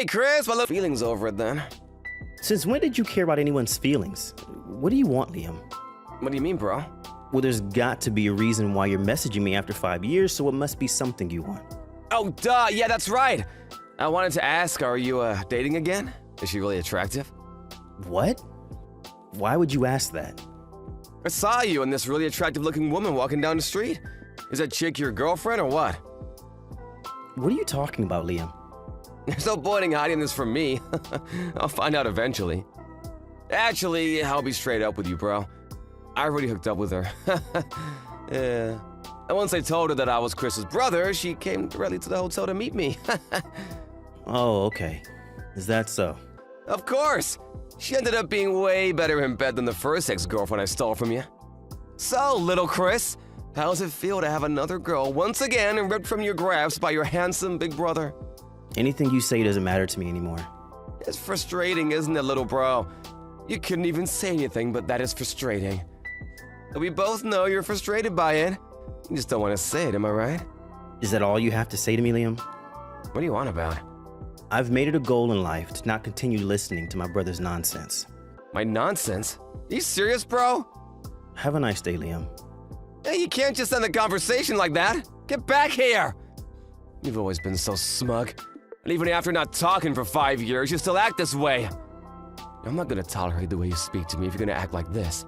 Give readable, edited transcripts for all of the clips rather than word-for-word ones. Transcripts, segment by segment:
Hey, Chris, my little feelings over it then. Since when did you care about anyone's feelings? What do you want, Liam? What do you mean, bro? Well, there's got to be a reason why you're messaging me after 5 years, so it must be something you want. Oh, duh, yeah, that's right. I wanted to ask, are you, dating again? Is she really attractive? What? Why would you ask that? I saw you and this really attractive-looking woman walking down the street. Is that chick your girlfriend or what? What are you talking about, Liam? There's no point in hiding this from me. I'll find out eventually. Actually, I'll be straight up with you, bro. I already hooked up with her. Yeah. And once I told her that I was Chris's brother, she came directly to the hotel to meet me. Oh, okay. Is that so? Of course! She ended up being way better in bed than the first ex-girlfriend I stole from you. So, little Chris, how does it feel to have another girl once again ripped from your grasp by your handsome big brother? Anything you say doesn't matter to me anymore. It's frustrating, isn't it, little bro? You couldn't even say anything, but that is frustrating. We both know you're frustrated by it. You just don't want to say it, am I right? Is that all you have to say to me, Liam? What do you want about? I've made it a goal in life to not continue listening to my brother's nonsense. My nonsense? You serious, bro? Have a nice day, Liam. Hey, you can't just end the conversation like that. Get back here! You've always been so smug. And even after not talking for 5 years, you still act this way. I'm not gonna tolerate the way you speak to me if you're gonna act like this.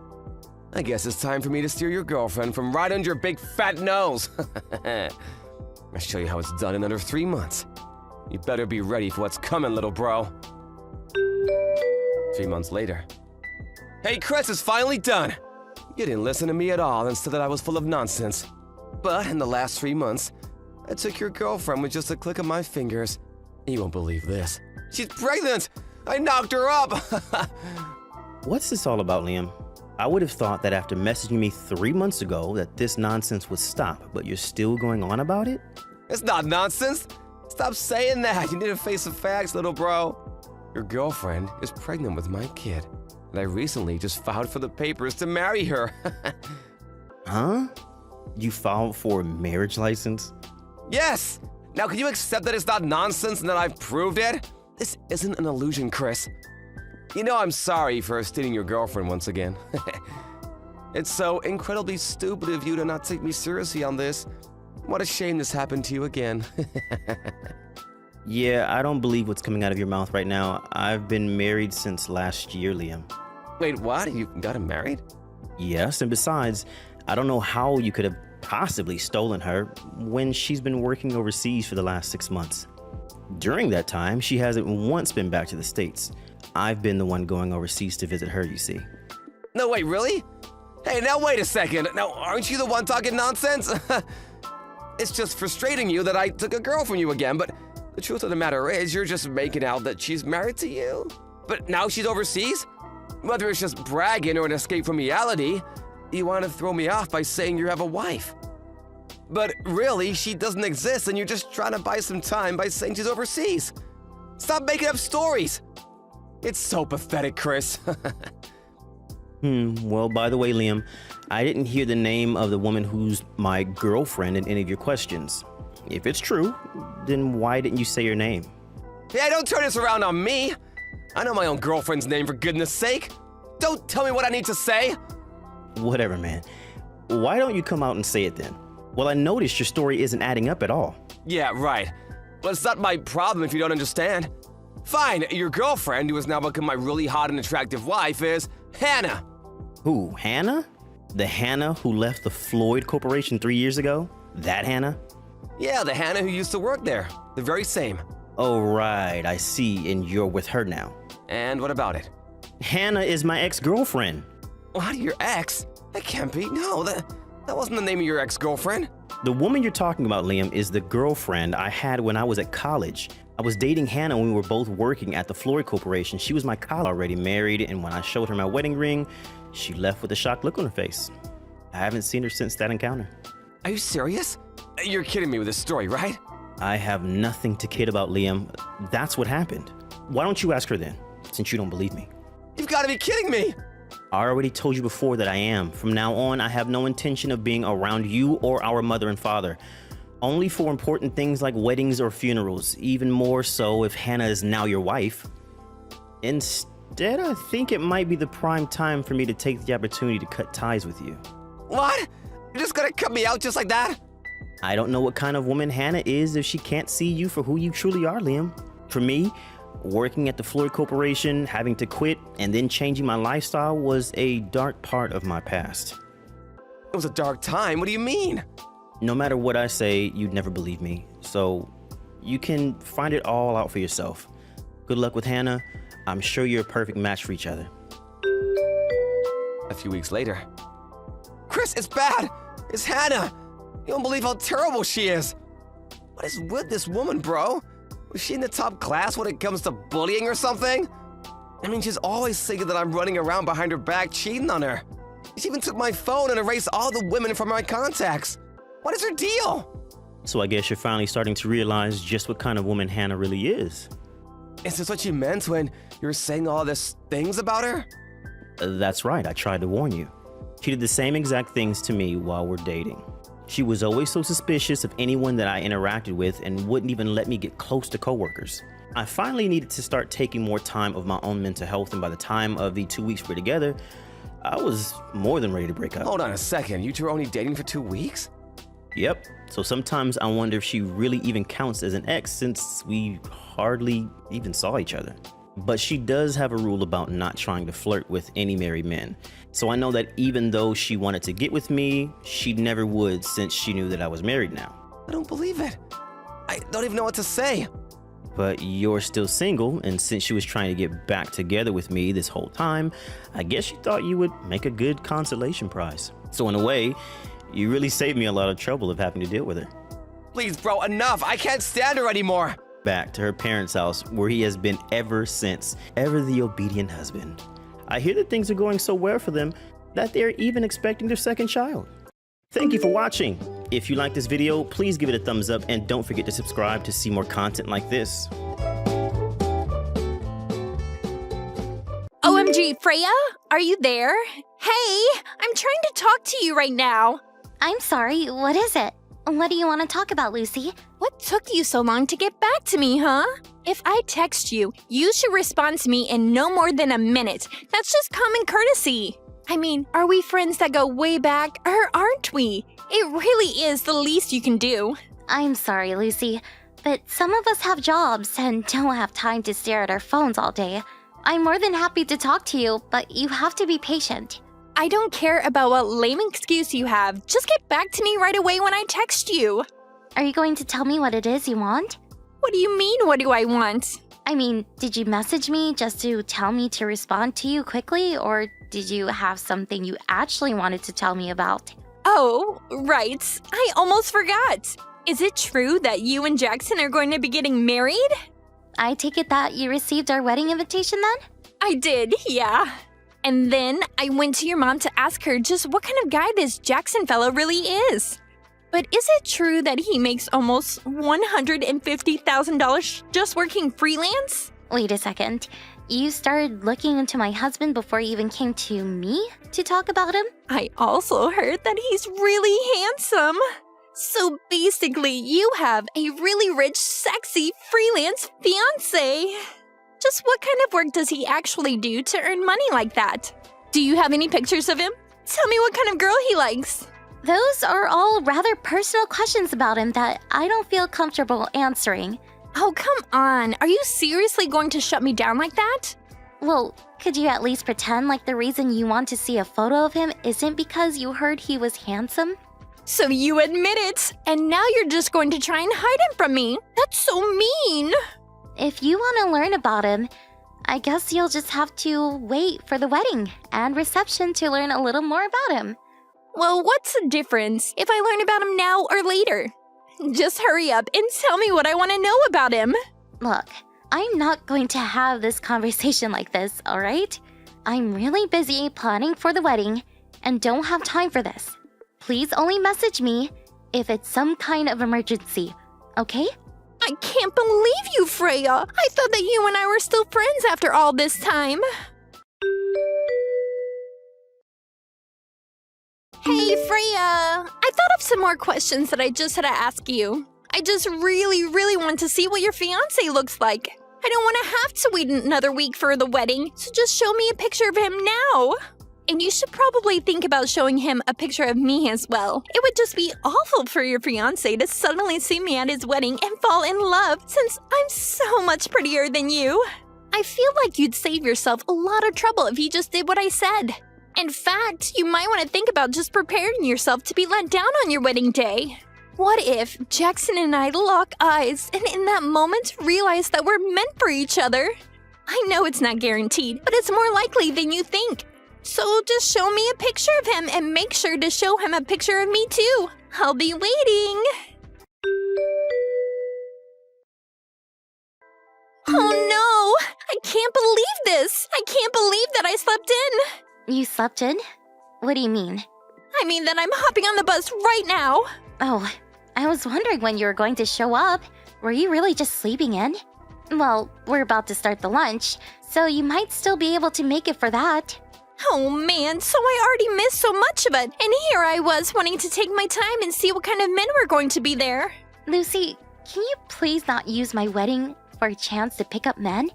I guess it's time for me to steer your girlfriend from right under your big fat nose. I'll show you how it's done in under 3 months. You better be ready for what's coming, little bro. 3 months later. Hey, Chris, it's finally done. You didn't listen to me at all and said that I was full of nonsense. But in the last 3 months, I took your girlfriend with just a click of my fingers. You won't believe this. She's pregnant! I knocked her up! What's this all about, Liam? I would have thought that after messaging me 3 months ago that this nonsense would stop, but you're still going on about it? It's not nonsense! Stop saying that! You need to face the facts, little bro. Your girlfriend is pregnant with my kid, and I recently just filed for the papers to marry her. Huh? You filed for a marriage license? Yes! Now can you accept that it's not nonsense and that I've proved it? This isn't an illusion, Chris. You know I'm sorry for stealing your girlfriend once again. It's so incredibly stupid of you to not take me seriously on this. What a shame this happened to you again. Yeah, I don't believe what's coming out of your mouth right now. I've been married since last year, Liam. Wait, what? You got him married? Yes, and besides, I don't know how you could have possibly stolen her when she's been working overseas for the last 6 months. During that time, she hasn't once been back to the States. I've been the one going overseas to visit her, you see. No, wait, really? Hey, now wait a second. Now, aren't you the one talking nonsense? It's just frustrating you that I took a girl from you again, but the truth of the matter is you're just making out that she's married to you. But now she's overseas? Whether it's just bragging or an escape from reality, you want to throw me off by saying you have a wife. But really, she doesn't exist and you're just trying to buy some time by saying she's overseas. Stop making up stories. It's so pathetic, Chris. Well, by the way, Liam, I didn't hear the name of the woman who's my girlfriend in any of your questions. If it's true, then why didn't you say your name? Yeah, don't turn this around on me. I know my own girlfriend's name, for goodness sake. Don't tell me what I need to say. Whatever, man. Why don't you come out and say it then? Well, I noticed your story isn't adding up at all. Yeah, right. Well, it's not my problem if you don't understand. Fine, your girlfriend, who has now become my really hot and attractive wife, is Hannah. Who, Hannah? The Hannah who left the Floyd Corporation 3 years ago? That Hannah? Yeah, the Hannah who used to work there. The very same. Oh, right, I see, and you're with her now. And what about it? Hannah is my ex-girlfriend. What, your ex? That can't be. No, that wasn't the name of your ex-girlfriend. The woman you're talking about, Liam, is the girlfriend I had when I was at college. I was dating Hannah when we were both working at the Floyd Corporation. She was my college, already married, and when I showed her my wedding ring, she left with a shocked look on her face. I haven't seen her since that encounter. Are you serious? You're kidding me with this story, right? I have nothing to kid about, Liam. That's what happened. Why don't you ask her then, since you don't believe me? You've got to be kidding me! I already told you before that I am. From now on, I have no intention of being around you or our mother and father. Only for important things like weddings or funerals, even more so if Hannah is now your wife. Instead, I think it might be the prime time for me to take the opportunity to cut ties with you. What? You're just gonna cut me out just like that? I don't know what kind of woman Hannah is if she can't see you for who you truly are, Liam. For me, working at the Floyd Corporation, having to quit, and then changing my lifestyle was a dark part of my past. It was a dark time, what do you mean? No matter what I say, you'd never believe me, so you can find it all out for yourself. Good luck with Hannah. I'm sure you're a perfect match for each other. A few weeks later. Chris, it's bad! It's Hannah! You don't believe how terrible she is! What is with this woman, bro? Was she in the top class when it comes to bullying or something? I mean, she's always thinking that I'm running around behind her back cheating on her. She even took my phone and erased all the women from my contacts. What is her deal? So I guess you're finally starting to realize just what kind of woman Hannah really is. Is this what you meant when you were saying all these things about her? That's right, I tried to warn you. She did the same exact things to me while we're dating. She was always so suspicious of anyone that I interacted with and wouldn't even let me get close to coworkers. I finally needed to start taking more time of my own mental health, and by the time of the 2 weeks we were together, I was more than ready to break up. Hold on a second, you two were only dating for 2 weeks? Yep, so sometimes I wonder if she really even counts as an ex since we hardly even saw each other. But she does have a rule about not trying to flirt with any married men. So I know that even though she wanted to get with me, she never would since she knew that I was married now. I don't believe it. I don't even know what to say. But you're still single, and since she was trying to get back together with me this whole time, I guess she thought you would make a good consolation prize. So in a way, you really saved me a lot of trouble of having to deal with her. Please, bro, enough. I can't stand her anymore. Back to her parents' house, where he has been ever since, ever the obedient husband. I hear that things are going so well for them that they're even expecting their second child. Thank you for watching. If you like this video, please give it a thumbs up and don't forget to subscribe to see more content like this. OMG, Freya? Are you there? Hey, I'm trying to talk to you right now. I'm sorry, what is it? What do you want to talk about, Lucy? What took you so long to get back to me, huh? If I text you, you should respond to me in no more than a minute. That's just common courtesy. I mean, are we friends that go way back, or aren't we? It really is the least you can do. I'm sorry, Lucy, but some of us have jobs and don't have time to stare at our phones all day. I'm more than happy to talk to you, but you have to be patient. I don't care about what lame excuse you have. Just get back to me right away when I text you. Are you going to tell me what it is you want? What do you mean, what do I want? I mean, did you message me just to tell me to respond to you quickly, or did you have something you actually wanted to tell me about? Oh, right. I almost forgot. Is it true that you and Jackson are going to be getting married? I take it that you received our wedding invitation then? I did, yeah. And then I went to your mom to ask her just what kind of guy this Jackson fellow really is. But is it true that he makes almost $150,000 just working freelance? Wait a second. You started looking into my husband before you even came to me to talk about him? I also heard that he's really handsome. So basically, you have a really rich, sexy, freelance fiancé. Just what kind of work does he actually do to earn money like that? Do you have any pictures of him? Tell me what kind of girl he likes. Those are all rather personal questions about him that I don't feel comfortable answering. Oh, come on. Are you seriously going to shut me down like that? Well, could you at least pretend like the reason you want to see a photo of him isn't because you heard he was handsome? So you admit it, and now you're just going to try and hide him from me. That's so mean. If you want to learn about him, I guess you'll just have to wait for the wedding and reception to learn a little more about him. Well, what's the difference if I learn about him now or later? Just hurry up and tell me what I want to know about him. Look, I'm not going to have this conversation like this, all right? I'm really busy planning for the wedding and don't have time for this. Please only message me if it's some kind of emergency, okay? I can't believe you, Freya. I thought that you and I were still friends after all this time. Hey, Hey, Freya! I thought of some more questions that I just had to ask you. I just really want to see what your fiancé looks like. I don't want to have to wait another week for the wedding, so just show me a picture of him now. And you should probably think about showing him a picture of me as well. It would just be awful for your fiancé to suddenly see me at his wedding and fall in love, since I'm so much prettier than you. I feel like you'd save yourself a lot of trouble if you just did what I said. In fact, you might want to think about just preparing yourself to be let down on your wedding day. What if Jackson and I lock eyes and in that moment realize that we're meant for each other? I know it's not guaranteed, but it's more likely than you think. So just show me a picture of him and make sure to show him a picture of me too. I'll be waiting. Oh no! I can't believe this! I can't believe that I slept in! You slept in? What do you mean? I mean that I'm hopping on the bus right now! Oh, I was wondering when you were going to show up. Were you really just sleeping in? Well, we're about to start the lunch, so you might still be able to make it for that. Oh man, so I already missed so much of it, and here I was wanting to take my time and see what kind of men were going to be there. Lucy, can you please not use my wedding for a chance to pick up men?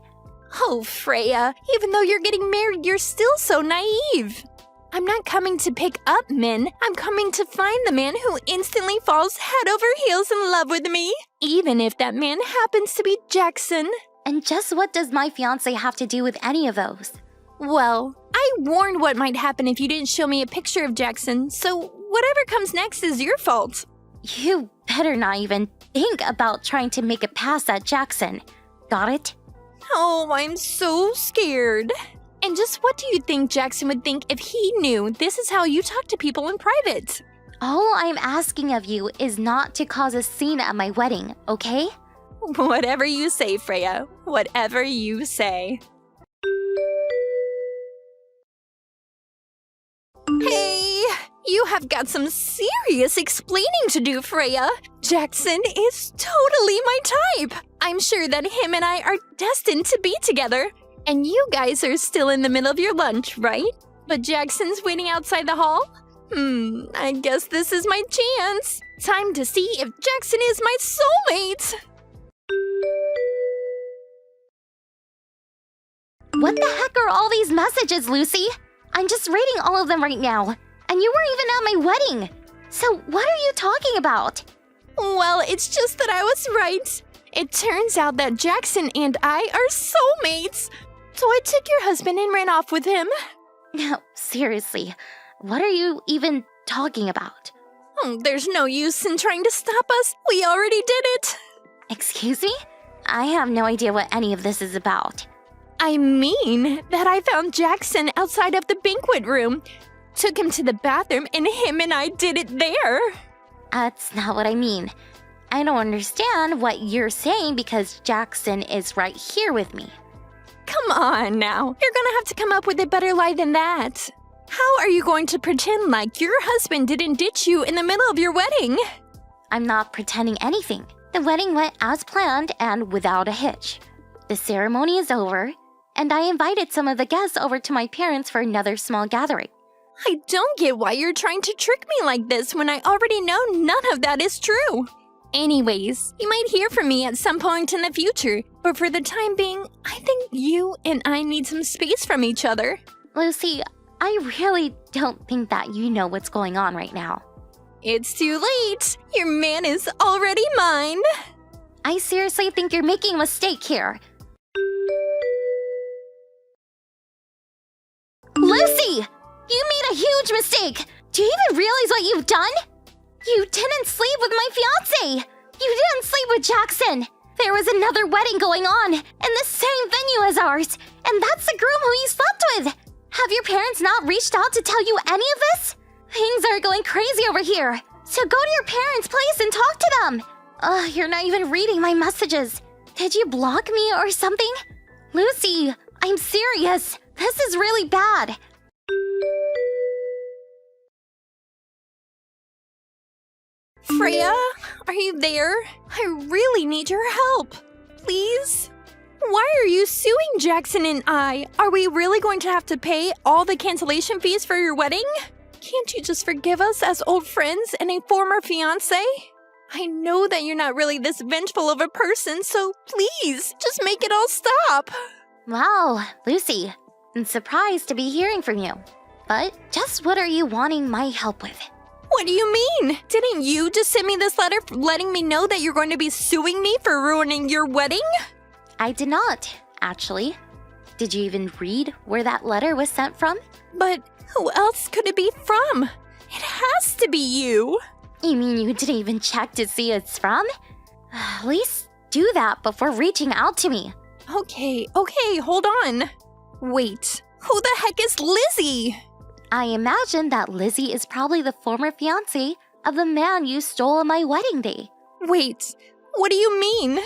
Oh, Freya, even though you're getting married, you're still so naive. I'm not coming to pick up men. I'm coming to find the man who instantly falls head over heels in love with me, even if that man happens to be Jackson. And just what does my fiancé have to do with any of those? Well, I warned what might happen if you didn't show me a picture of Jackson, so whatever comes next is your fault. You better not even think about trying to make a pass at Jackson. Got it? Oh, I'm so scared. And just what do you think Jackson would think if he knew this is how you talk to people in private? All I'm asking of you is not to cause a scene at my wedding, okay? Whatever you say, Freya. Whatever you say. Hey, you have got some serious explaining to do, Freya. Jackson is totally my type. I'm sure that him and I are destined to be together. And you guys are still in the middle of your lunch, right? But Jackson's waiting outside the hall? I guess this is my chance. Time to see if Jackson is my soulmate. What the heck are all these messages, Lucy? I'm just reading all of them right now. And you weren't even at my wedding. So what are you talking about? Well, it's just that I was right. It turns out that Jackson and I are soulmates. So I took your husband and ran off with him. No, seriously, what are you even talking about? There's no use in trying to stop us. We already did it. Excuse me? I have no idea what any of this is about. I mean that I found Jackson outside of the banquet room, took him to the bathroom, and him and I did it there. That's not what I mean. I don't understand what you're saying because Jackson is right here with me. Come on now. You're gonna have to come up with a better lie than that. How are you going to pretend like your husband didn't ditch you in the middle of your wedding? I'm not pretending anything. The wedding went as planned and without a hitch. The ceremony is over, and I invited some of the guests over to my parents for another small gathering. I don't get why you're trying to trick me like this when I already know none of that is true. Anyways, you might hear from me at some point in the future, but for the time being, I think you and I need some space from each other. Lucy, I really don't think that you know what's going on right now. It's too late. Your man is already mine. I seriously think you're making a mistake here. Lucy! You made a huge mistake! Do you even realize what you've done? You didn't sleep with my fiancé! You didn't sleep with Jackson! There was another wedding going on in the same venue as ours, and that's the groom who you slept with! Have your parents not reached out to tell you any of this? Things are going crazy over here, so go to your parents' place and talk to them! You're not even reading my messages. Did you block me or something? Lucy, I'm serious. This is really bad. Freya, are you there? I really need your help. Please? Why are you suing Jackson and I? Are we really going to have to pay all the cancellation fees for your wedding? Can't you just forgive us as old friends and a former fiancé? I know that you're not really this vengeful of a person, so please, just make it all stop. Wow, Lucy, I'm surprised to be hearing from you. But just what are you wanting my help with? What do you mean? Didn't you just send me this letter letting me know that you're going to be suing me for ruining your wedding? I did not, actually. Did you even read where that letter was sent from? But who else could it be from? It has to be you. You mean you didn't even check to see who it's from? At least do that before reaching out to me. Okay, hold on. Wait, who the heck is Lizzie? I imagine that Lizzie is probably the former fiancé of the man you stole on my wedding day. Wait, what do you mean?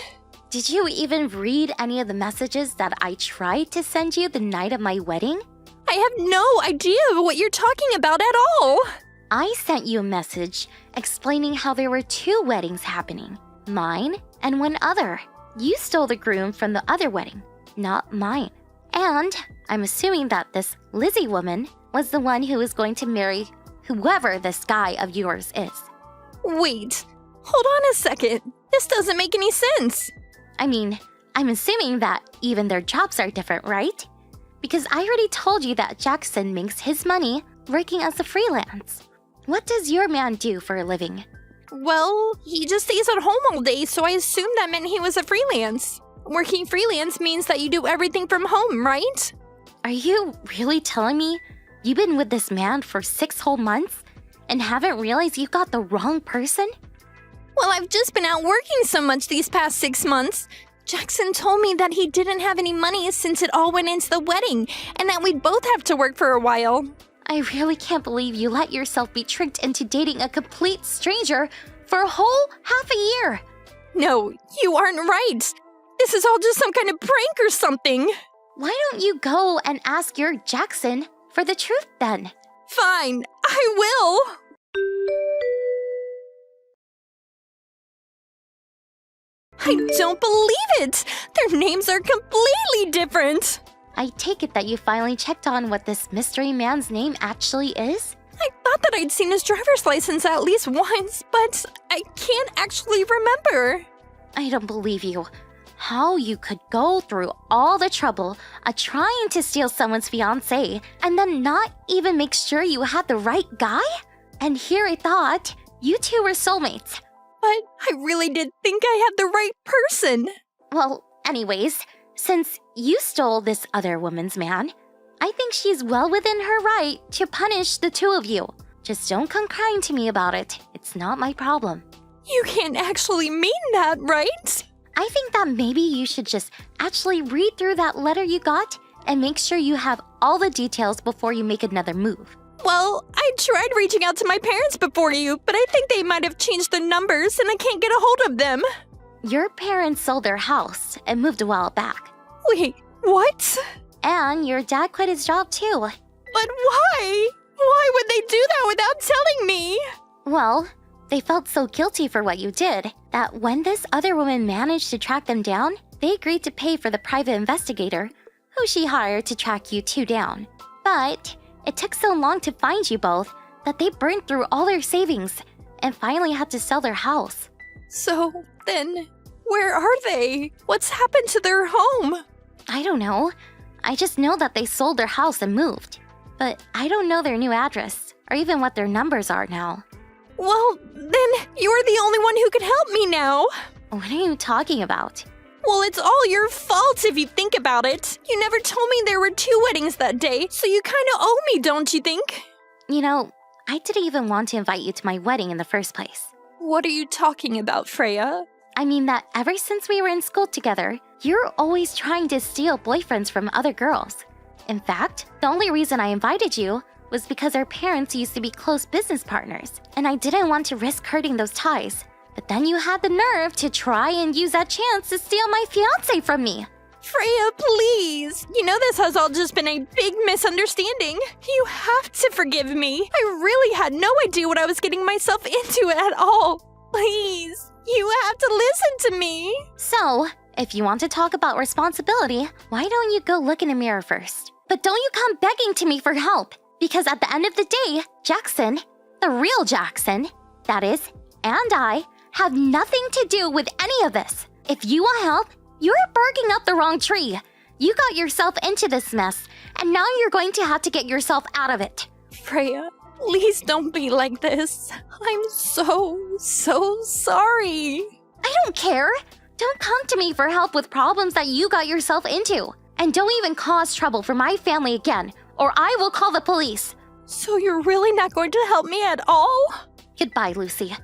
Did you even read any of the messages that I tried to send you the night of my wedding? I have no idea what you're talking about at all. I sent you a message explaining how there were 2 weddings happening, mine and one other. You stole the groom from the other wedding, not mine. And I'm assuming that this Lizzie woman was the one who is going to marry whoever this guy of yours is. Wait, hold on a second. This doesn't make any sense. I mean, I'm assuming that even their jobs are different, right? Because I already told you that Jackson makes his money working as a freelance. What does your man do for a living? Well, he just stays at home all day, so I assumed that meant he was a freelance. Working freelance means that you do everything from home, right? Are you really telling me you've been with this man for 6 whole months and haven't realized you got the wrong person? Well, I've just been out working so much these past 6 months. Jackson told me that he didn't have any money since it all went into the wedding, and that we'd both have to work for a while. I really can't believe you let yourself be tricked into dating a complete stranger for a whole half a year. No, you aren't right. This is all just some kind of prank or something. Why don't you go and ask your Jackson for the truth then? Fine, I will. I don't believe it! Their names are completely different! I take it that you finally checked on what this mystery man's name actually is? I thought that I'd seen his driver's license at least once, but I can't actually remember. I don't believe you. How you could go through all the trouble of trying to steal someone's fiancé and then not even make sure you had the right guy? And here I thought you 2 were soulmates. But I really did think I had the right person. Well, anyways, since you stole this other woman's man, I think she's well within her right to punish the 2 of you. Just don't come crying to me about it. It's not my problem. You can't actually mean that, right? I think that maybe you should just actually read through that letter you got and make sure you have all the details before you make another move. Well, I tried reaching out to my parents before you, but I think they might have changed their numbers and I can't get a hold of them. Your parents sold their house and moved a while back. Wait, what? And your dad quit his job too. But why? Why would they do that without telling me? Well, they felt so guilty for what you did that when this other woman managed to track them down, they agreed to pay for the private investigator who she hired to track you 2 down. But it took so long to find you both that they burned through all their savings and finally had to sell their house. So then, where are they? What's happened to their home? I don't know. I just know that they sold their house and moved. But I don't know their new address or even what their numbers are now. Well, then you're the only one who could help me now. What are you talking about? Well, it's all your fault if you think about it. You never told me there were 2 weddings that day, so you kind of owe me, don't you think? You know, I didn't even want to invite you to my wedding in the first place. What are you talking about, Freya? I mean that ever since we were in school together, you're always trying to steal boyfriends from other girls. In fact, the only reason I invited you was because our parents used to be close business partners, and I didn't want to risk hurting those ties. But then you had the nerve to try and use that chance to steal my fiancé from me. Freya, please. You know this has all just been a big misunderstanding. You have to forgive me. I really had no idea what I was getting myself into at all. Please, you have to listen to me. So, if you want to talk about responsibility, why don't you go look in the mirror first? But don't you come begging to me for help. Because at the end of the day, Jackson, the real Jackson, that is, and I, have nothing to do with any of this. If you want help, you're barking up the wrong tree. You got yourself into this mess, and now you're going to have to get yourself out of it. Freya, please don't be like this. I'm so sorry. I don't care. Don't come to me for help with problems that you got yourself into. And don't even cause trouble for my family again, or I will call the police. So you're really not going to help me at all? Goodbye, Lucy.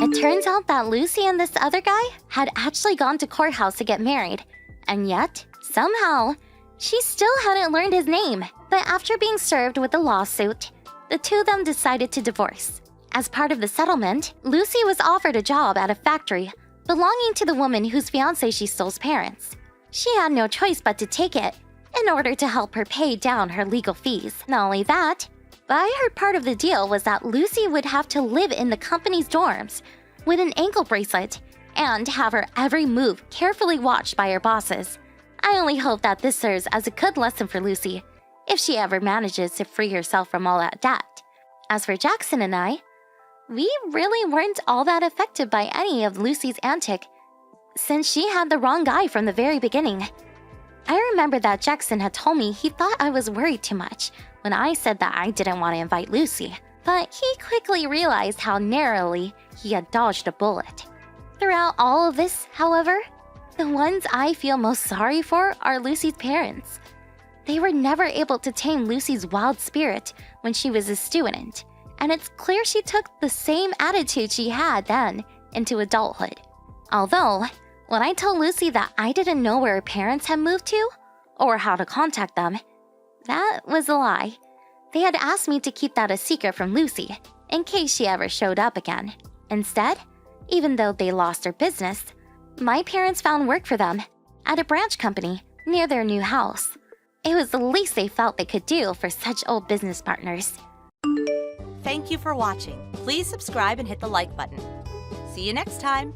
It turns out that Lucy and this other guy had actually gone to courthouse to get married. And yet, somehow, she still hadn't learned his name. But after being served with a lawsuit, the two of them decided to divorce. As part of the settlement, Lucy was offered a job at a factory belonging to the woman whose fiancé she stole's parents. She had no choice but to take it in order to help her pay down her legal fees. Not only that, but I heard part of the deal was that Lucy would have to live in the company's dorms with an ankle bracelet and have her every move carefully watched by her bosses. I only hope that this serves as a good lesson for Lucy if she ever manages to free herself from all that debt. As for Jackson and I, we really weren't all that affected by any of Lucy's antic, since she had the wrong guy from the very beginning. I remember that Jackson had told me he thought I was worried too much when I said that I didn't want to invite Lucy, but he quickly realized how narrowly he had dodged a bullet. Throughout all of this, however, the ones I feel most sorry for are Lucy's parents. They were never able to tame Lucy's wild spirit when she was a student, and it's clear she took the same attitude she had then into adulthood. Although, when I told Lucy that I didn't know where her parents had moved to, or how to contact them, that was a lie. They had asked me to keep that a secret from Lucy, in case she ever showed up again. Instead, even though they lost their business, my parents found work for them at a branch company near their new house. It was the least they felt they could do for such old business partners. Thank you for watching. Please subscribe and hit the like button. See you next time.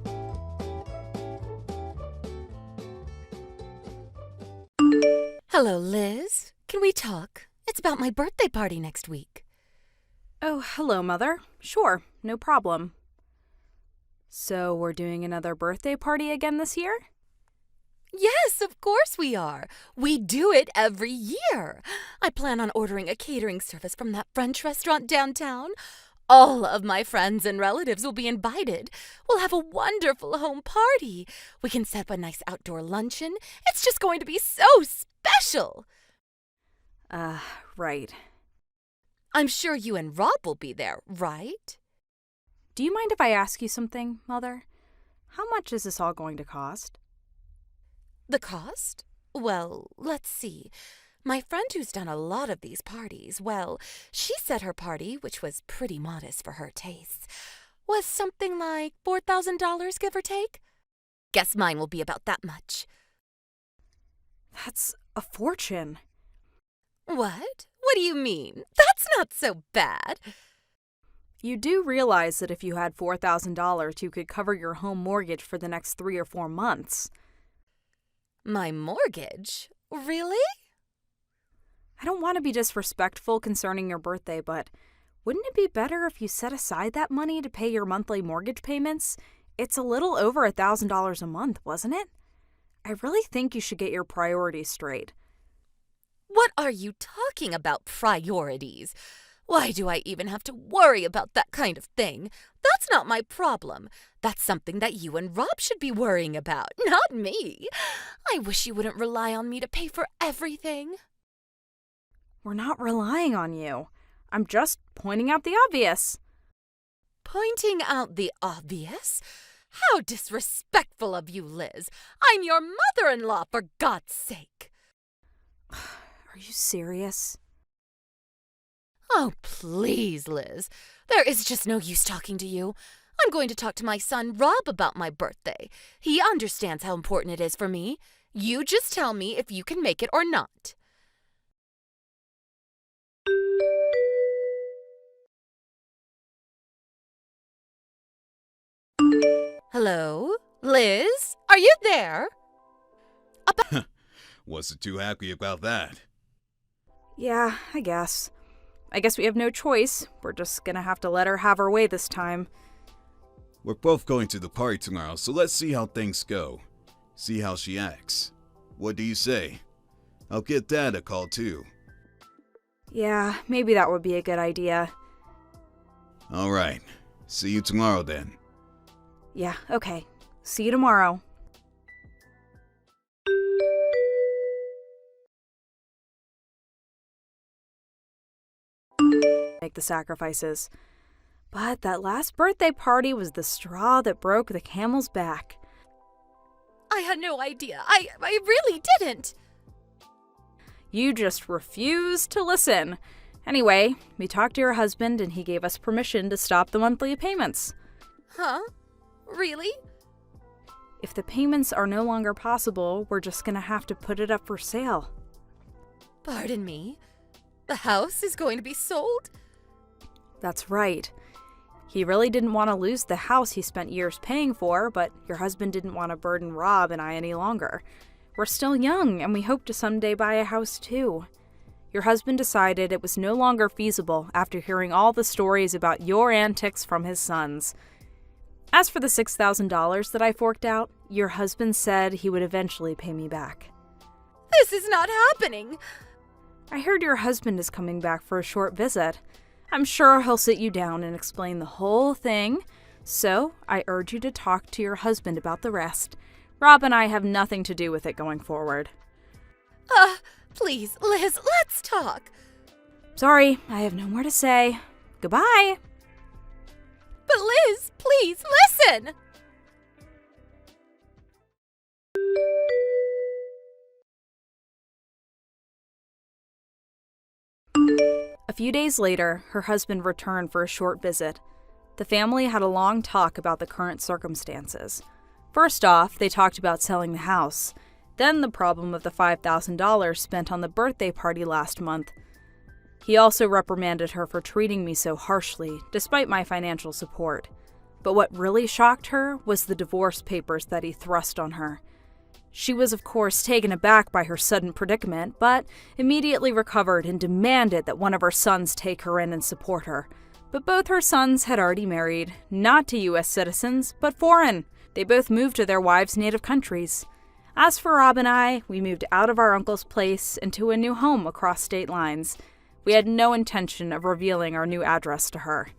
Hello, Liz. Can we talk? It's about my birthday party next week. Oh, hello, Mother. Sure, no problem. So, we're doing another birthday party again this year? Yes, of course we are. We do it every year. I plan on ordering a catering service from that French restaurant downtown. All of my friends and relatives will be invited. We'll have a wonderful home party. We can set up a nice outdoor luncheon. It's just going to be so special. Right. I'm sure you and Rob will be there, right? Do you mind if I ask you something, Mother? How much is this all going to cost? The cost? Well, let's see. My friend who's done a lot of these parties, well, she said her party, which was pretty modest for her tastes, was something like $4,000, give or take. Guess mine will be about that much. That's a fortune. What? What do you mean? That's not so bad. You do realize that if you had $4,000, you could cover your home mortgage for the next 3 or 4 months. My mortgage? Really? I don't want to be disrespectful concerning your birthday, but wouldn't it be better if you set aside that money to pay your monthly mortgage payments? It's a little over $1,000 a month, wasn't it? I really think you should get your priorities straight. What are you talking about, priorities? Why do I even have to worry about that kind of thing? That's not my problem. That's something that you and Rob should be worrying about, not me. I wish you wouldn't rely on me to pay for everything. We're not relying on you. I'm just pointing out the obvious. Pointing out the obvious? How disrespectful of you, Liz. I'm your mother-in-law, for God's sake. Are you serious? Oh, please, Liz. There is just no use talking to you. I'm going to talk to my son Rob about my birthday. He understands how important it is for me. You just tell me if you can make it or not. Hello? Liz? Are you there? Wasn't too happy about that. Yeah, I guess. I guess we have no choice. We're just gonna have to let her have her way this time. We're both going to the party tomorrow, so let's see how things go. See how she acts. What do you say? I'll get Dad a call too. Yeah, maybe that would be a good idea. Alright. See you tomorrow then. Yeah, okay. See you tomorrow. Make the sacrifices. But that last birthday party was the straw that broke the camel's back. I had no idea. I really didn't. You just refused to listen. Anyway, we talked to your husband and he gave us permission to stop the monthly payments. Huh? Really? If the payments are no longer possible, we're just gonna have to put it up for sale. Pardon me? The house is going to be sold? That's right. He really didn't want to lose the house he spent years paying for, but your husband didn't want to burden Rob and I any longer. We're still young, and we hope to someday buy a house too. Your husband decided it was no longer feasible after hearing all the stories about your antics from his sons. As for the $6,000 that I forked out, your husband said he would eventually pay me back. This is not happening. I heard your husband is coming back for a short visit. I'm sure he'll sit you down and explain the whole thing, so I urge you to talk to your husband about the rest. Rob and I have nothing to do with it going forward. Please, Liz, let's talk. Sorry, I have no more to say. Goodbye. But Liz, please, listen! A few days later, her husband returned for a short visit. The family had a long talk about the current circumstances. First off, they talked about selling the house, then the problem of the $5,000 spent on the birthday party last month. He also reprimanded her for treating me so harshly, despite my financial support. But what really shocked her was the divorce papers that he thrust on her. She was, of course, taken aback by her sudden predicament, but immediately recovered and demanded that one of her sons take her in and support her. But both her sons had already married, not to U.S. citizens, but foreign. They both moved to their wives' native countries. As for Rob and I, we moved out of our uncle's place into a new home across state lines. We had no intention of revealing our new address to her.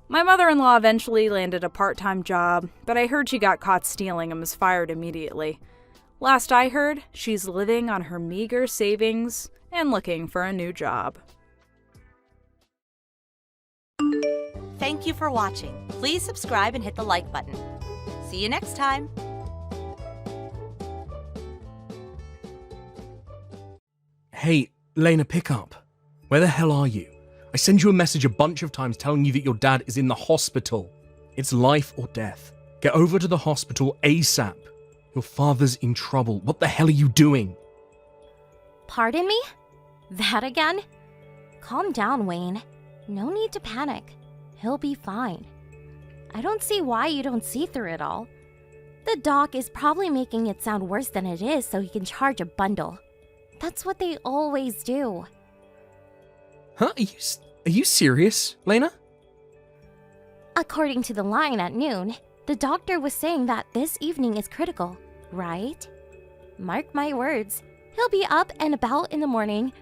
My mother-in-law eventually landed a part-time job, but I heard she got caught stealing and was fired immediately. Last I heard, she's living on her meager savings and looking for a new job. Thank you for watching. Please subscribe and hit the like button. See you next time. Hey, Lena, pick up. Where the hell are you? I send you a message a bunch of times telling you that your dad is in the hospital. It's life or death. Get over to the hospital ASAP. Your father's in trouble. What the hell are you doing? Pardon me? That again? Calm down, Wayne. No need to panic. He'll be fine. I don't see why you don't see through it all. The doc is probably making it sound worse than it is so he can charge a bundle. That's what they always do. Huh? Are you serious, Lena? According to the line at noon, the doctor was saying that this evening is critical, right? Mark my words, he'll be up and about in the morning.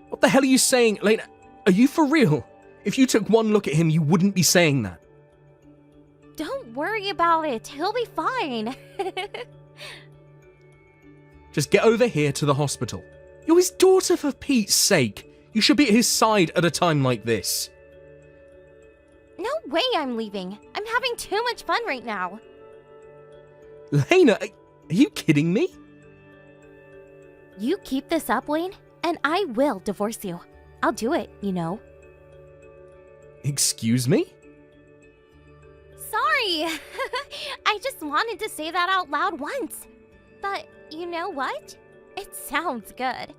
What the hell are you saying, Lena? Are you for real? If you took one look at him, you wouldn't be saying that. Don't worry about it, he'll be fine. Just get over here to the hospital. You're his daughter, for Pete's sake. You should be at his side at a time like this. No way I'm leaving. I'm having too much fun right now. Lena, are you kidding me? You keep this up, Wayne, and I will divorce you. I'll do it, you know. Excuse me? Sorry. I just wanted to say that out loud once. But you know what? It sounds good.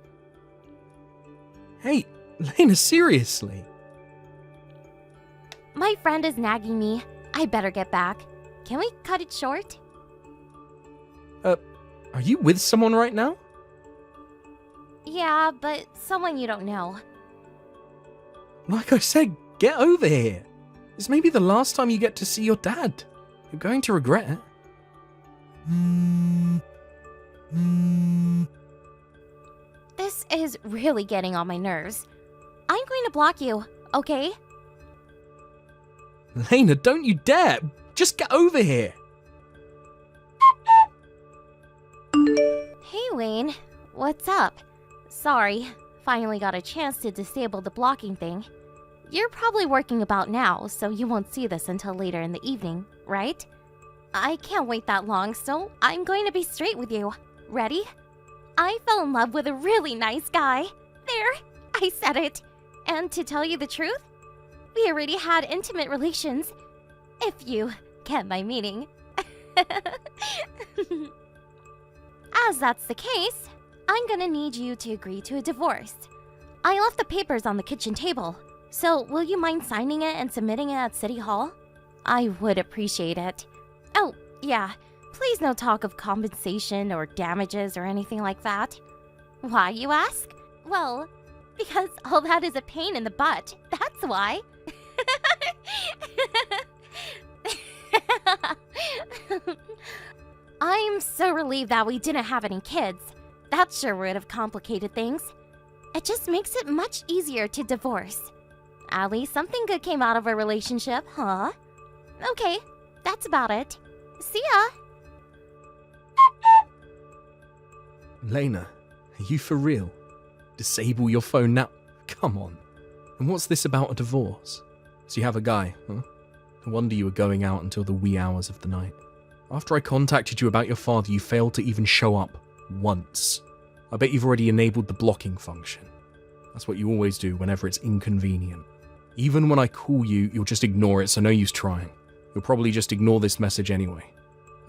Hey, Lena, seriously. My friend is nagging me. I better get back. Can we cut it short? Are you with someone right now? Yeah, but someone you don't know. Like I said, get over here. This may be the last time you get to see your dad. You're going to regret it. This is really getting on my nerves. I'm going to block you, okay? Lena, don't you dare! Just get over here! Hey, Wayne. What's up? Sorry, finally got a chance to disable the blocking thing. You're probably working about now, so you won't see this until later in the evening, right? I can't wait that long, so I'm going to be straight with you. Ready? I fell in love with a really nice guy. There, I said it. And to tell you the truth, we already had intimate relations. If you get my meaning. As that's the case, I'm gonna need you to agree to a divorce. I left the papers on the kitchen table, so will you mind signing it and submitting it at City Hall? I would appreciate it. Oh, yeah, please no talk of compensation or damages or anything like that. Why, you ask? Well, because all that is a pain in the butt, that's why. I'm so relieved that we didn't have any kids. That sure would have complicated things. It just makes it much easier to divorce. At least something good came out of our relationship, huh? Okay, that's about it. See ya! Lena, are you for real? Disable your phone now? Come on. And what's this about a divorce? So you have a guy, huh? No wonder you were going out until the wee hours of the night. After I contacted you about your father, you failed to even show up once. I bet you've already enabled the blocking function. That's what you always do whenever it's inconvenient. Even when I call you, you'll just ignore it, so no use trying. You'll probably just ignore this message anyway.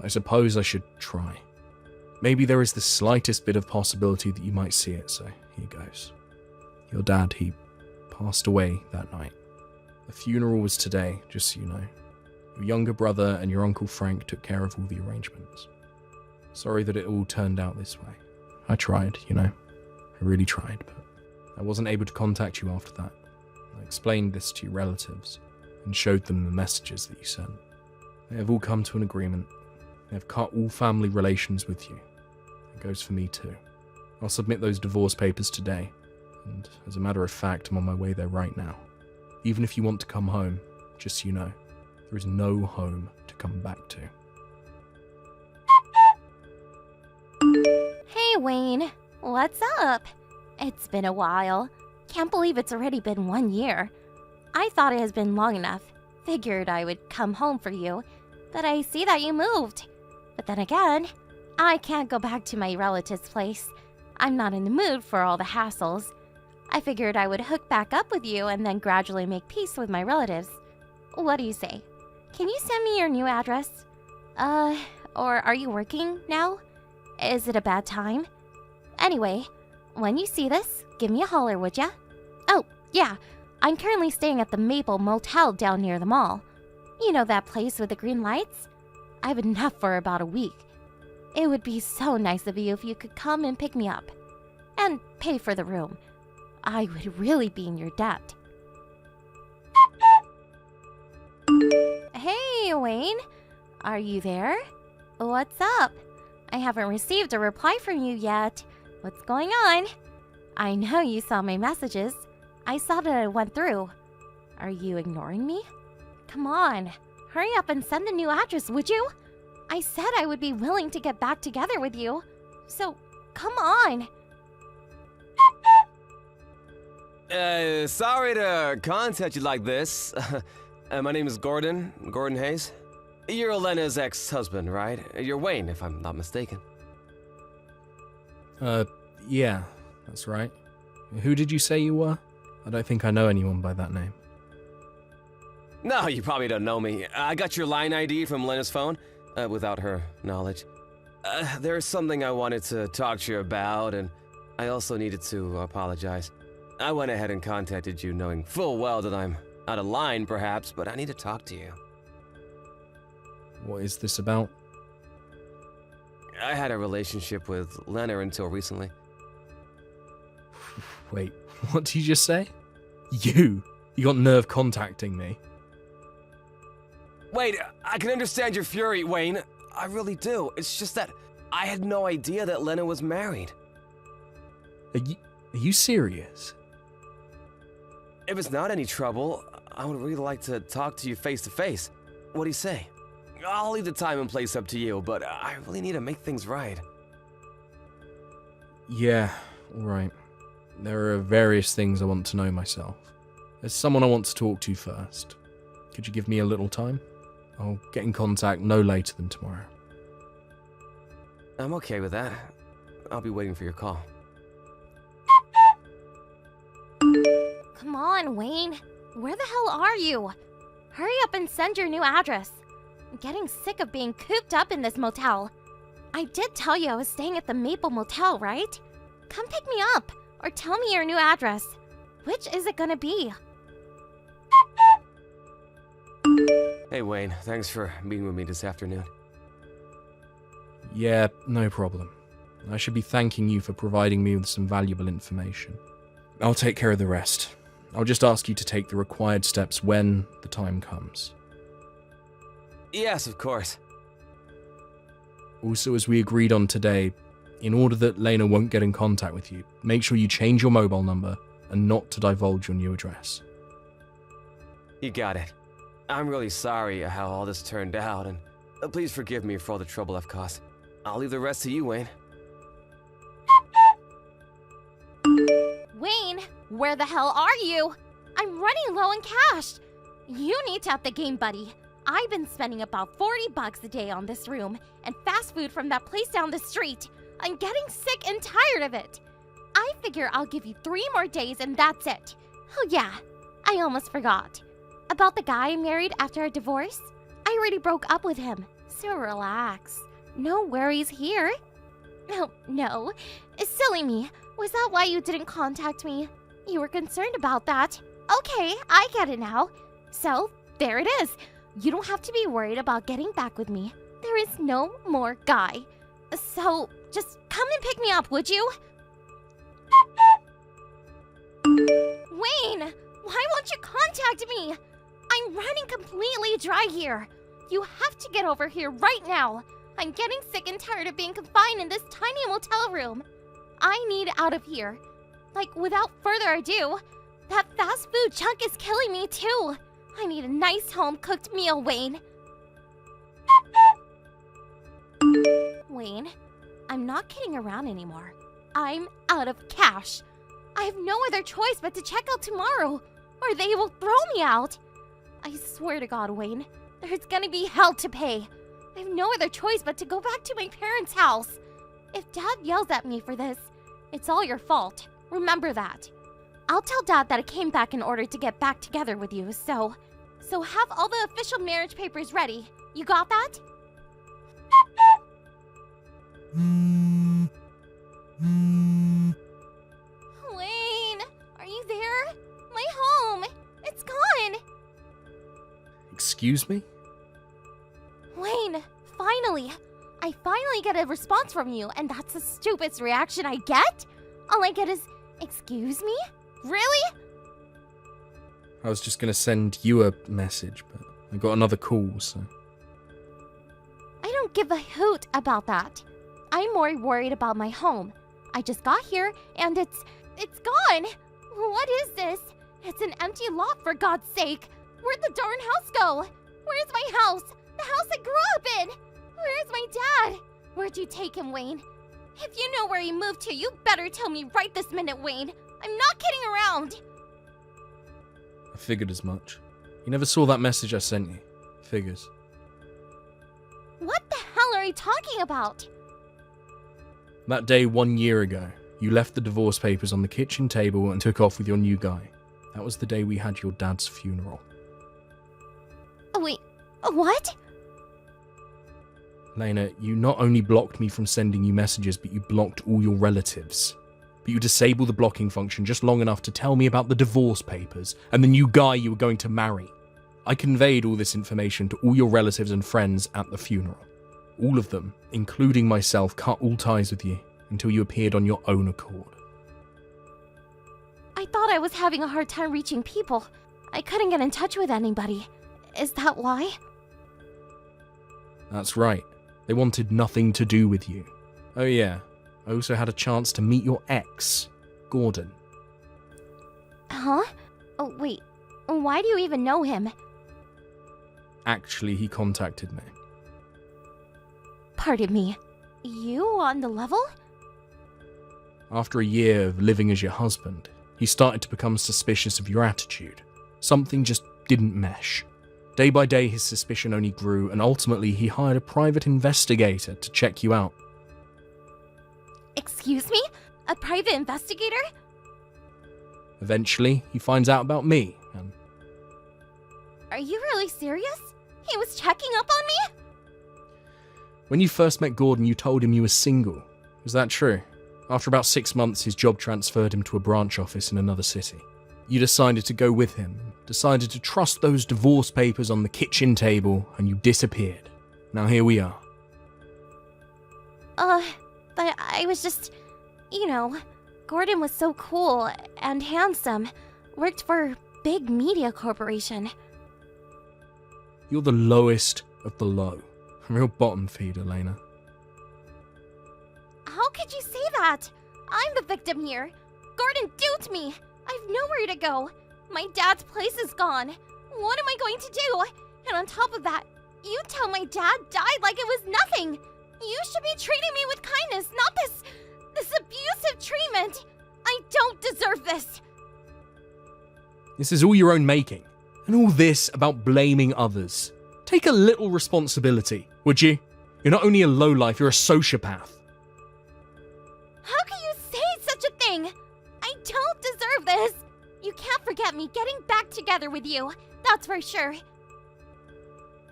I suppose I should try. Maybe there is the slightest bit of possibility that you might see it, so here goes. Your dad, he passed away that night. The funeral was today, just so you know. Your younger brother and your Uncle Frank took care of all the arrangements. Sorry that it all turned out this way. I tried, you know. I really tried, but I wasn't able to contact you after that. I explained this to your relatives and showed them the messages that you sent. They have all come to an agreement. They have cut all family relations with you. It goes for me too. I'll submit those divorce papers today, and as a matter of fact, I'm on my way there right now. Even if you want to come home, just so you know, there is no home to come back to. Hey, Wayne. What's up? It's been a while. Can't believe it's already been 1 year. I thought it has been long enough. Figured I would come home for you, but I see that you moved. But then again, I can't go back to my relative's place. I'm not in the mood for all the hassles. I figured I would hook back up with you and then gradually make peace with my relatives. What do you say? Can you send me your new address? Or are you working now? Is it a bad time? Anyway, when you see this, give me a holler, would ya? Oh, yeah, I'm currently staying at the Maple Motel down near the mall. You know that place with the green lights? I've been up for about a week. It would be so nice of you if you could come and pick me up. And pay for the room. I would really be in your debt. Hey, Wayne. Are you there? What's up? I haven't received a reply from you yet. What's going on? I know you saw my messages. I saw that it went through. Are you ignoring me? Come on. Hurry up and send the new address, would you? I said I would be willing to get back together with you. So, come on. Sorry to contact you like this. My name is Gordon Hayes. You're Elena's ex-husband, right? You're Wayne, if I'm not mistaken. Yeah, that's right. Who did you say you were? I don't think I know anyone by that name. No, you probably don't know me. I got your line ID from Lena's phone, without her knowledge. There's something I wanted to talk to you about, and I also needed to apologize. I went ahead and contacted you knowing full well that I'm out of line, perhaps, but I need to talk to you. What is this about? I had a relationship with Lena until recently. Wait, what did you just say? You got nerve contacting me. Wait, I can understand your fury, Wayne. I really do. It's just that I had no idea that Lena was married. Are you serious? If it's not any trouble, I would really like to talk to you face to face. What do you say? I'll leave the time and place up to you, but I really need to make things right. Yeah, alright. There are various things I want to know myself. There's someone I want to talk to first. Could you give me a little time? I'll get in contact no later than tomorrow. I'm okay with that. I'll be waiting for your call. Come on, Wayne. Where the hell are you? Hurry up and send your new address. I'm getting sick of being cooped up in this motel. I did tell you I was staying at the Maple Motel, right? Come pick me up, or tell me your new address. Which is it gonna be? Hey Wayne, thanks for meeting with me this afternoon. Yeah, no problem. I should be thanking you for providing me with some valuable information. I'll take care of the rest. I'll just ask you to take the required steps when the time comes. Yes, of course. Also, as we agreed on today, in order that Lena won't get in contact with you, make sure you change your mobile number and not to divulge your new address. You got it. I'm really sorry how all this turned out, and please forgive me for all the trouble I've caused. I'll leave the rest to you, Wayne. Wayne, where the hell are you? I'm running low on cash. You need to up the game, buddy. I've been spending about $40 a day on this room and fast food from that place down the street. I'm getting sick and tired of it. I figure I'll give you 3 more days and that's it. Oh yeah, I almost forgot. About the guy I married after a divorce? I already broke up with him, so relax. No worries here. No. Silly me. Was that why you didn't contact me? You were concerned about that. Okay, I get it now. So, there it is. You don't have to be worried about getting back with me. There is no more guy. So, just come and pick me up, would you? Wayne, why won't you contact me? I'm running completely dry here. You have to get over here right now. I'm getting sick and tired of being confined in this tiny motel room. I need out of here. Like, without further ado, that fast food junk is killing me too. I need a nice home-cooked meal, Wayne. Wayne, I'm not kidding around anymore. I'm out of cash. I have no other choice but to check out tomorrow, or they will throw me out. I swear to God, Wayne, there's gonna be hell to pay. I have no other choice but to go back to my parents' house. If Dad yells at me for this, it's all your fault. Remember that. I'll tell Dad that I came back in order to get back together with you, so have all the official marriage papers ready. You got that? Wayne, are you there? My home, it's gone. Excuse me? Wayne, finally! I finally get a response from you, and that's the stupidest reaction I get? All I get is, excuse me? Really? I was just gonna send you a message, but I got another call, so... I don't give a hoot about that. I'm more worried about my home. I just got here, and it's gone! What is this? It's an empty lot, for God's sake! Where'd the darn house go? Where's my house? The house I grew up in! Where's my dad? Where'd you take him, Wayne? If you know where he moved to, you better tell me right this minute, Wayne. I'm not kidding around. I figured as much. You never saw that message I sent you. Figures. What the hell are you talking about? That day 1 year ago, you left the divorce papers on the kitchen table and took off with your new guy. That was the day we had your dad's funeral. Wait, what? Lena, you not only blocked me from sending you messages, but you blocked all your relatives. But you disabled the blocking function just long enough to tell me about the divorce papers and the new guy you were going to marry. I conveyed all this information to all your relatives and friends at the funeral. All of them, including myself, cut all ties with you until you appeared on your own accord. I thought I was having a hard time reaching people. I couldn't get in touch with anybody. Is that why? That's right. They wanted nothing to do with you. Oh yeah, I also had a chance to meet your ex, Gordon. Huh? Oh, wait. Why do you even know him? Actually, he contacted me. Pardon me. You on the level? After a year of living as your husband, he started to become suspicious of your attitude. Something just didn't mesh. Day by day, his suspicion only grew, and ultimately he hired a private investigator to check you out. Excuse me? A private investigator? Eventually, he finds out about me, and Are you really serious? He was checking up on me? when you first met Gordon, you told him you were single. Was that true? After about 6 months, his job transferred him to a branch office in another city. You decided to go with him, decided to trust those divorce papers on the kitchen table, and you disappeared. Now here we are. But I was just, Gordon was so cool and handsome. Worked for a big media corporation. You're the lowest of the low. A real bottom feeder, Lena. How could you say that? I'm the victim here. Gordon duped me. I've nowhere to go. My dad's place is gone. What am I going to do? And on top of that, you tell my dad died like it was nothing. You should be treating me with kindness, not this abusive treatment. I don't deserve this. This is all your own making. And all this about blaming others. Take a little responsibility, would you? You're not only a lowlife, you're a sociopath. How can you say such a thing? I don't deserve this. You can't forget me getting back together with you. That's for sure.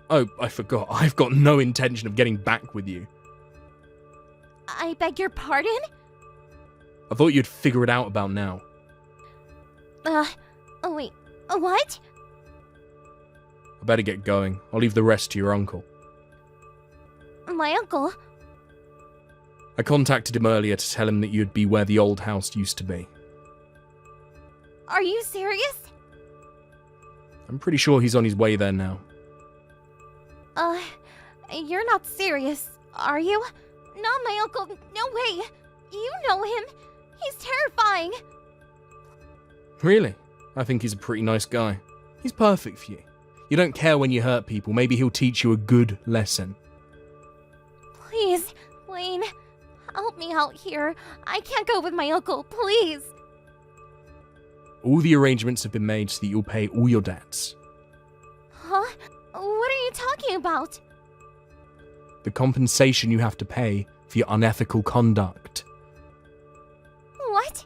Oh, I forgot. I've got no intention of getting back with you. I beg your pardon? I thought you'd figure it out about now. Oh wait, what? I better get going. I'll leave the rest to your uncle. My uncle? I contacted him earlier to tell him that you'd be where the old house used to be. Are you serious? I'm pretty sure he's on his way there now. You're not serious, are you? Not my uncle, no way. You know him. He's terrifying. Really? I think he's a pretty nice guy. He's perfect for you. You don't care when you hurt people. Maybe he'll teach you a good lesson. Please, Wayne, help me out here. I can't go with my uncle, please. All the arrangements have been made so that you'll pay all your debts. Huh? What are you talking about? The compensation you have to pay for your unethical conduct. What?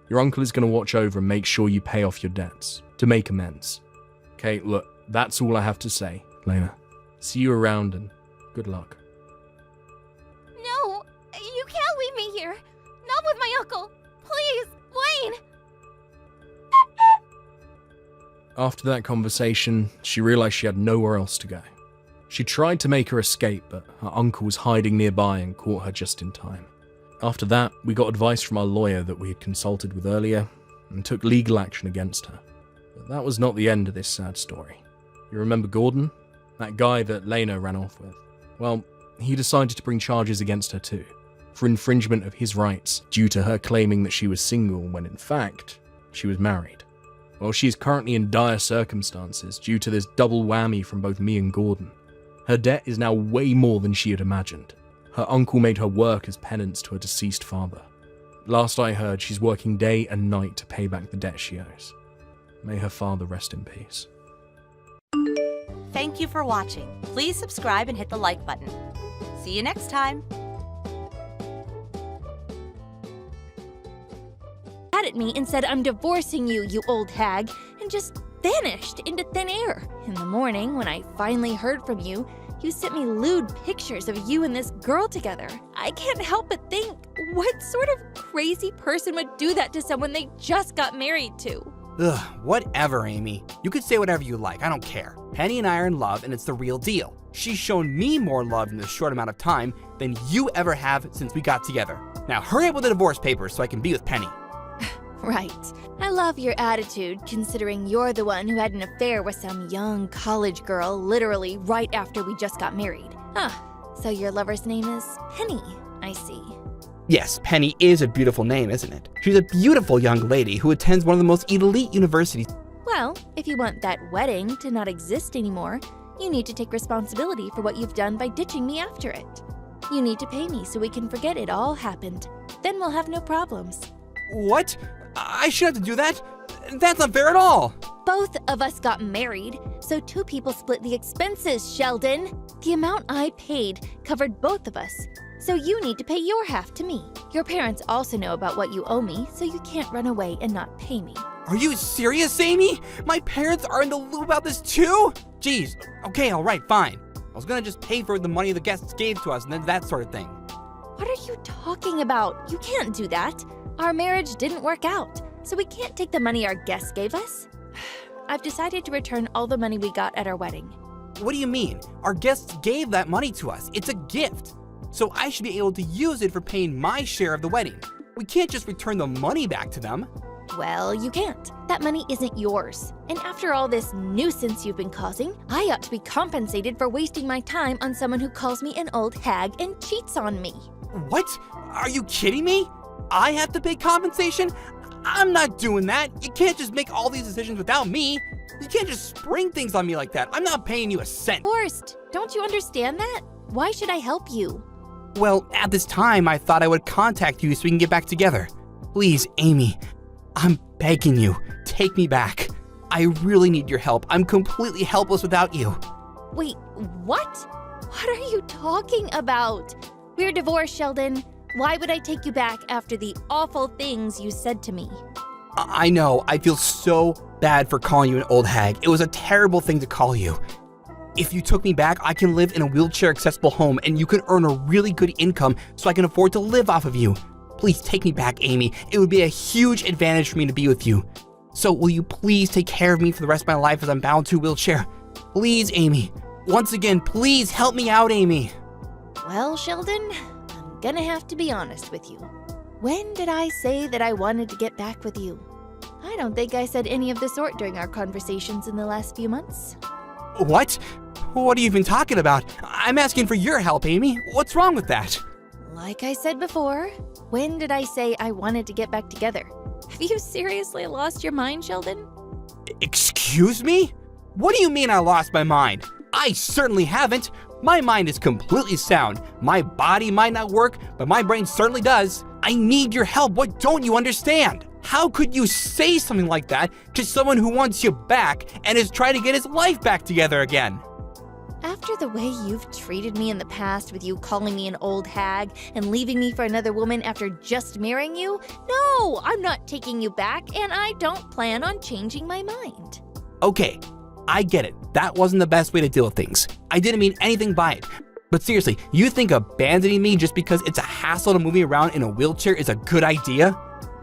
Your uncle is going to watch over and make sure you pay off your debts to make amends. Okay, look, that's all I have to say, Lena. See you around and good luck. No, you can't leave me here. Not with my uncle. Please, Wayne. After that conversation, she realized she had nowhere else to go. She tried to make her escape, but her uncle was hiding nearby and caught her just in time. After that, we got advice from our lawyer that we had consulted with earlier and took legal action against her. But that was not the end of this sad story. You remember Gordon? That guy that Lena ran off with? Well, he decided to bring charges against her too, for infringement of his rights due to her claiming that she was single when in fact, she was married. Well, she is currently in dire circumstances due to this double whammy from both me and Gordon. Her debt is now way more than she had imagined. Her uncle made her work as penance to her deceased father. Last I heard, she's working day and night to pay back the debt she owes. May her father rest in peace. Thank you for watching. Please subscribe and hit the like button. See you next time. At me and said, "I'm divorcing you, you old hag," and just vanished into thin air. In the morning, when I finally heard from you, you sent me lewd pictures of you and this girl together. I can't help but think, what sort of crazy person would do that to someone they just got married to? Ugh, whatever, Amy. You could say whatever you like, I don't care. Penny and I are in love, and it's the real deal. She's shown me more love in this short amount of time than you ever have since we got together. Now hurry up with the divorce papers so I can be with Penny. Right. I love your attitude, considering you're the one who had an affair with some young college girl literally right after we just got married. So your lover's name is Penny, I see. Yes, Penny is a beautiful name, isn't it? She's a beautiful young lady who attends one of the most elite universities. Well, if you want that wedding to not exist anymore, you need to take responsibility for what you've done by ditching me after it. You need to pay me so we can forget it all happened. Then we'll have no problems. What? I shouldn't have to do that? That's not fair at all. Both of us got married, so two people split the expenses, Sheldon. The amount I paid covered both of us, so you need to pay your half to me. Your parents also know about what you owe me, so you can't run away and not pay me. Are you serious, Amy? My parents are in the loop about this too? Jeez, okay, alright, fine. I was gonna just pay for the money the guests gave to us and then that sort of thing. What are you talking about? You can't do that. Our marriage didn't work out, so we can't take the money our guests gave us. I've decided to return all the money we got at our wedding. What do you mean? Our guests gave that money to us. It's a gift. So I should be able to use it for paying my share of the wedding. We can't just return the money back to them. Well, you can't. That money isn't yours. And after all this nuisance you've been causing, I ought to be compensated for wasting my time on someone who calls me an old hag and cheats on me. What? Are you kidding me? I have to pay compensation? I'm not doing that. You can't just make all these decisions without me. You can't just spring things on me like that. I'm not paying you a cent. Forced. Don't you understand that? Why should I help you? Well, at this time, I thought I would contact you so we can get back together. Please, Amy, I'm begging you, take me back. I really need your help. I'm completely helpless without you. Wait, what? What are you talking about? We're divorced, Sheldon. Why would I take you back after the awful things you said to me? I know, I feel so bad for calling you an old hag. It was a terrible thing to call you. If you took me back, I can live in a wheelchair-accessible home and you can earn a really good income so I can afford to live off of you. Please take me back, Amy. It would be a huge advantage for me to be with you. So will you please take care of me for the rest of my life as I'm bound to a wheelchair? Please, Amy. Once again, please help me out, Amy. Well, Sheldon, I'm gonna have to be honest with you. When did I say that I wanted to get back with you? I don't think I said any of the sort during our conversations in the last few months. What? What are you even talking about? I'm asking for your help, Amy. What's wrong with that? Like I said before, when did I say I wanted to get back together? Have you seriously lost your mind, Sheldon? Excuse me? What do you mean I lost my mind? I certainly haven't. My mind is completely sound. My body might not work, but my brain certainly does. I need your help. What don't you understand? How could you say something like that to someone who wants you back and is trying to get his life back together again? After the way you've treated me in the past with you calling me an old hag and leaving me for another woman after just marrying you, no, I'm not taking you back and I don't plan on changing my mind. Okay, I get it. That wasn't the best way to deal with things. I didn't mean anything by it. But seriously, you think abandoning me just because it's a hassle to move me around in a wheelchair is a good idea?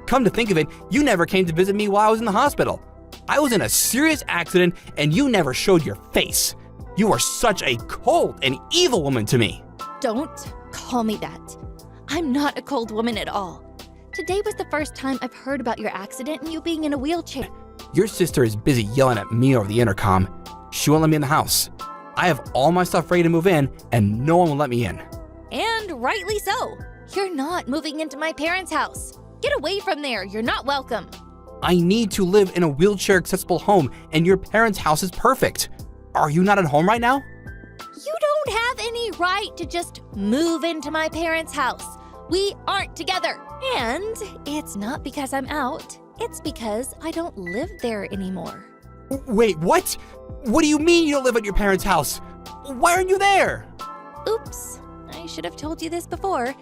Come to think of it, you never came to visit me while I was in the hospital. I was in a serious accident and you never showed your face. You are such a cold and evil woman to me. Don't call me that. I'm not a cold woman at all. Today was the first time I've heard about your accident and you being in a wheelchair. Your sister is busy yelling at me over the intercom. She won't let me in the house. I have all my stuff ready to move in and no one will let me in. And rightly so. You're not moving into my parents' house. Get away from there. You're not welcome. I need to live in a wheelchair-accessible home and your parents' house is perfect. Are you not at home right now? You don't have any right to just move into my parents' house. We aren't together. And it's not because I'm out. It's because I don't live there anymore. Wait, what? What do you mean you don't live at your parents' house? Why aren't you there? Oops, I should have told you this before.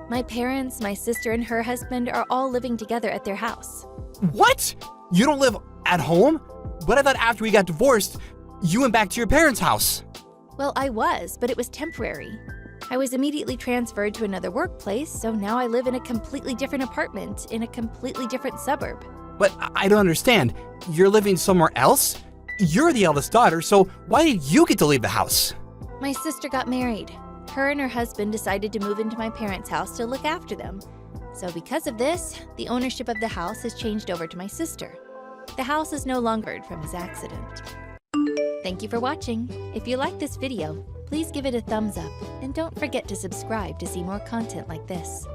My parents, my sister, and her husband are all living together at their house. What? You don't live at home? But I thought after we got divorced, you went back to your parents' house. Well, I was, but it was temporary. I was immediately transferred to another workplace, so now I live in a completely different apartment in a completely different suburb. But I don't understand. You're living somewhere else? You're the eldest daughter, so why did you get to leave the house? My sister got married. Her and her husband decided to move into my parents' house to look after them. So because of this, the ownership of the house has changed over to my sister. The house is no longer from his accident. Thank you for watching. If you like this video, please give it a thumbs up and don't forget to subscribe to see more content like this.